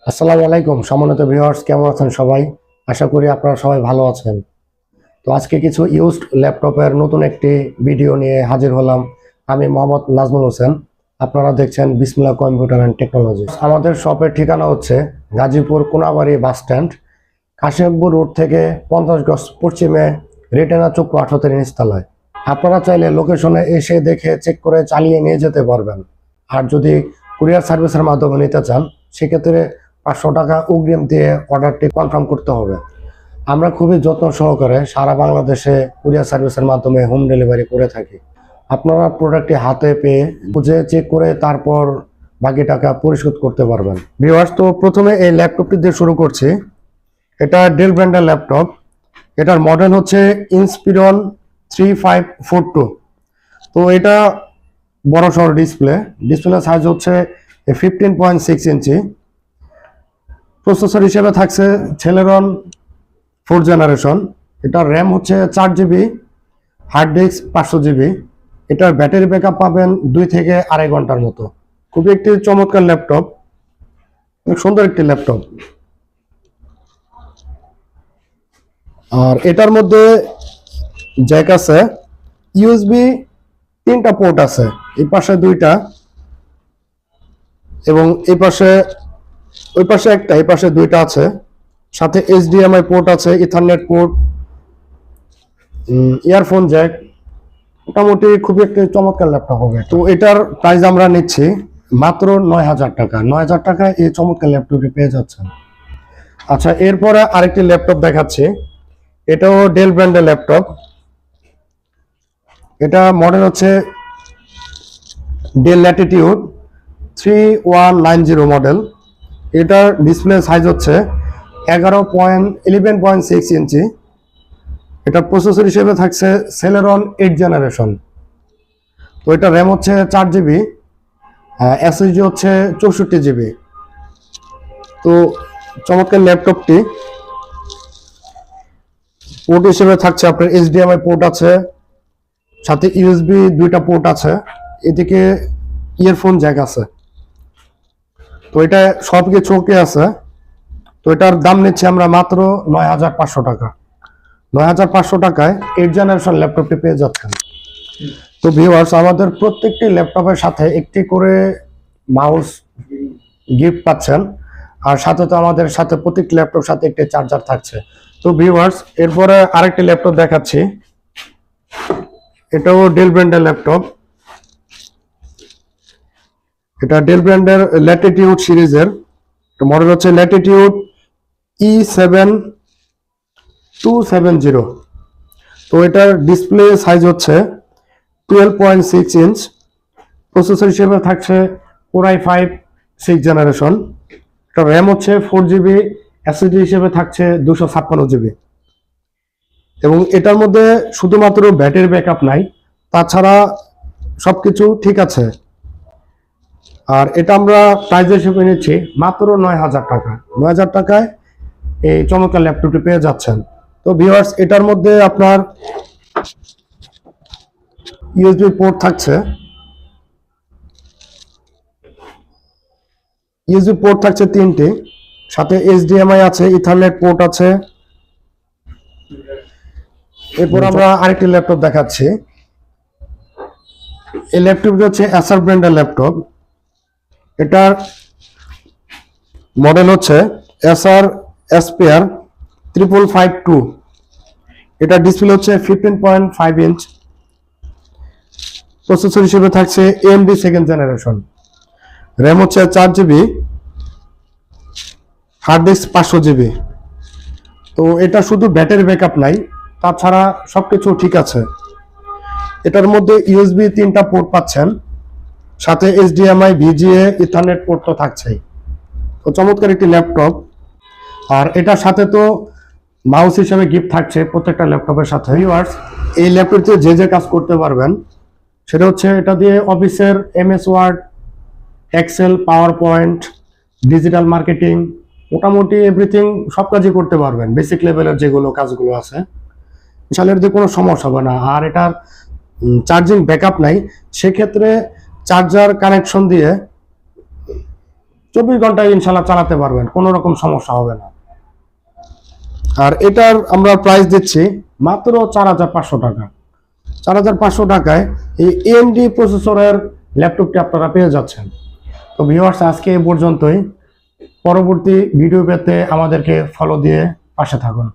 আসসালামু আলাইকুম সম্মানিত ভিউয়ার্স, কেমন আছেন সবাই? আশা করি আপনারা সবাই ভালো আছেন। তো আজকে কিছু ইউজড ল্যাপটপের নতুন একটি ভিডিও নিয়ে হাজির হলাম। আমি মোহাম্মদ নাজমুল হোসেন। আপনারা দেখছেন বিসমিল্লাহ কম্পিউটার অ্যান্ড টেকনোলজি। আমাদের শপের ঠিকানা হচ্ছে Gazipur Konabari bus stand, Kashimpur road থেকে 50 গজ পশ্চিমে রেটেনা চক্ষু 78 নিচতলায়। আপনারা চাইলে লোকেশনে এসে দেখে চেক করে চালিয়ে নিয়ে যেতে পারবেন। আর যদি কুরিয়ার সার্ভিসের মাধ্যমে নিতে চান সেক্ষেত্রে 500 টাকা অগ্রিম দিয়ে অর্ডারটি কনফার্ম করতে হবে। আমরা খুবই যত্ন সহকারে সারা বাংলাদেশে কুরিয়ার সার্ভিসের মাধ্যমে হোম ডেলিভারি করে থাকি। আপনারা প্রোডাক্টটি হাতে পেয়ে বুঝে চেক করে তারপর বাকি টাকা পরিশোধ করতে পারবেন। ভিউয়ার্স, তো প্রথমে এই ল্যাপটপটি দিয়ে শুরু করছি। এটা ডেল ব্র্যান্ডের ল্যাপটপ। এটার মডেল হচ্ছে ইনস্পিরন 3542। তো এটা বড় সড় ডিসপ্লে সাইজ হচ্ছে 15.6 ইঞ্চি। প্রসেসর হিসেবে থাকছে সেলেরন 4 জেনারেশন। এটার র্যাম হচ্ছে 4 জিবি, হার্ড ডিস্ক 500 জিবি। এটার ব্যাটারি ব্যাকআপ পাবেন 2 থেকে 2.5 ঘন্টার মতো। খুবই একটি চমৎকার ল্যাপটপ, অনেক সুন্দর একটি ল্যাপটপ। আর এটার মধ্যে জ্যাক আছে, ইউএসবি 3টা পোর্ট আছে, এই পাশে 2টা এবং ওই পাশে একটা, এই পাশে 2টা আছে। সাথে এইচডিএমআই পোর্ট আছে, ইথারনেট পোর্ট, ইয়ারফোন জ্যাক। মোটামুটি খুবই একটি চমৎকার ল্যাপটপ হবে। তো এটার প্রাইস আমরা নিচ্ছি মাত্র 9,000 টাকা। 9,000 টাকায় এই চমৎকার ল্যাপটপটি পেয়ে যাচ্ছেন। আচ্ছা, এরপরে আরেকটি ল্যাপটপ দেখাচ্ছি। এটাও ডেল ব্র্যান্ডের ল্যাপটপ। এটা মডেল হচ্ছে ডেল ল্যাটিটিউড 3190 মডেল। এটার ডিসপ্লে সাইজ হচ্ছে 11.6 ইঞ্চি। এটার প্রসেসর হিসেবে থাকছে সেলেরন 8 জেনারেশন। তো এটা র্যাম হচ্ছে 4 জিবি, এসএসডি হচ্ছে 64 জিবি। তো চমৎকার ল্যাপটপটি। পোর্ট হিসেবে থাকছে আপনার এইচডিএমআই পোর্ট আছে, সাথে ইউএসবি 2টা পোর্ট আছে, এদিকে ইয়ারফোন জ্যাক আছে। তো এটা সব কিছু ওকে আছে। তো এটার দাম নিচ্ছি আমরা মাত্র 9,500 টাকা। 9,500 টাকায় 8 জেনারেশন ল্যাপটপটি পেয়ে যাচ্ছেন। তো ভিউয়ার্স, আমাদের প্রত্যেকটি ল্যাপটপের সাথে একটি করে মাউস গিফট পাচ্ছেন। আর সাথে তো আমাদের সাথে প্রত্যেকটি ল্যাপটপ সাথে একটি চার্জার থাকছে। তো ভিউয়ার্স, এরপরে আরেকটি ল্যাপটপ দেখাচ্ছি। এটাও ডেল ব্র্যান্ডের ল্যাপটপ। এটা ডেল ব্র্যান্ডের ল্যাটিটিউড সিরিজের। মডেল হচ্ছে ল্যাটিটিউড E7270। তো এটার ডিসপ্লে সাইজ হচ্ছে 12.6 ইঞ্চ। প্রসেসর হিসেবে থাকছে Core i5 6 জেনারেশন। এটা র্যাম হচ্ছে 4 জিবি, এসএসডি হিসেবে থাকছে 256 জিবি। এবং এটার মধ্যে শুধুমাত্র ব্যাটারি ব্যাকআপ নাই, তাছাড়া সবকিছু ঠিক আছে। আর এটা আমরা প্রাইস হিসেবে নিচ্ছি মাত্র 9,000 টাকা। 9,000 টাকায় এই চমৎকার ল্যাপটপটি পেয়ে যাচ্ছেন। তো ভিউয়ার্স, এটার মধ্যে আপনার ইউএসবি পোর্ট থাকছে, ইউএসবি পোর্ট থাকছে 3টি, সাথে এইচডিএমআই আছে, ইথারনেট পোর্ট আছে। এরপর আমরা আরেকটি ল্যাপটপ দেখাচ্ছি। এই ল্যাপটপটি হচ্ছে এসার ব্র্যান্ডের ল্যাপটপ। এটার মডেল হচ্ছে এসার এসপিআর 5552। এটা ডিসপ্লে হচ্ছে 15.5 ইঞ্চ। প্রসেসর হিসেবে থাকছে AMD 2nd জেনারেশন। র্যাম হচ্ছে 4 জিবি, হার্ড ডিস্ক 500 জিবি। তো এটা শুধু ব্যাটারি ব্যাকআপ নাই, তাছাড়া সবকিছু ঠিক আছে। এটার মধ্যে ইউএসবি 3টা পোর্ট পাচ্ছেন, সাথে এইচডিএমআই, ভিজিএ, ইথারনেট পোর্ট তো থাকছেই। তো চমৎকার একটি ল্যাপটপ। আর এটার সাথে তো মাউস হিসেবে গিফট থাকছে প্রত্যেকটা ল্যাপটপের সাথে। ভিউয়ার্স, এই ল্যাপটপে যে কাজ করতে পারবেন সেটা হচ্ছে এটা দিয়ে অফিসের MS Word, Excel, PowerPoint, digital marketing, মোটামুটি এভরিথিং সব কাজই করতে পারবেন। বেসিক লেভেলের যেগুলো কাজগুলো আছে ইনশাআল্লাহ এর কোনো সমস্যা হবে না। আর এটার চার্জিং ব্যাকআপ নাই, সেক্ষেত্রে চার্জার কানেকশন দিয়ে 24 ঘন্টায় ইনশাল্লাহ চালাতে পারবেন, কোনো রকম সমস্যা হবে না। আর এটার আমরা প্রাইস দিচ্ছি মাত্র 4500 টাকা। 4500 টাকায় এই AMD প্রসেসরের ল্যাপটপটি আপনারা পেয়ে যাচ্ছেন। তো ভিউয়ার্স, আজকে এই পর্যন্তই। পরবর্তী ভিডিও পেতে আমাদেরকে ফলো দিয়ে পাশে থাকুন।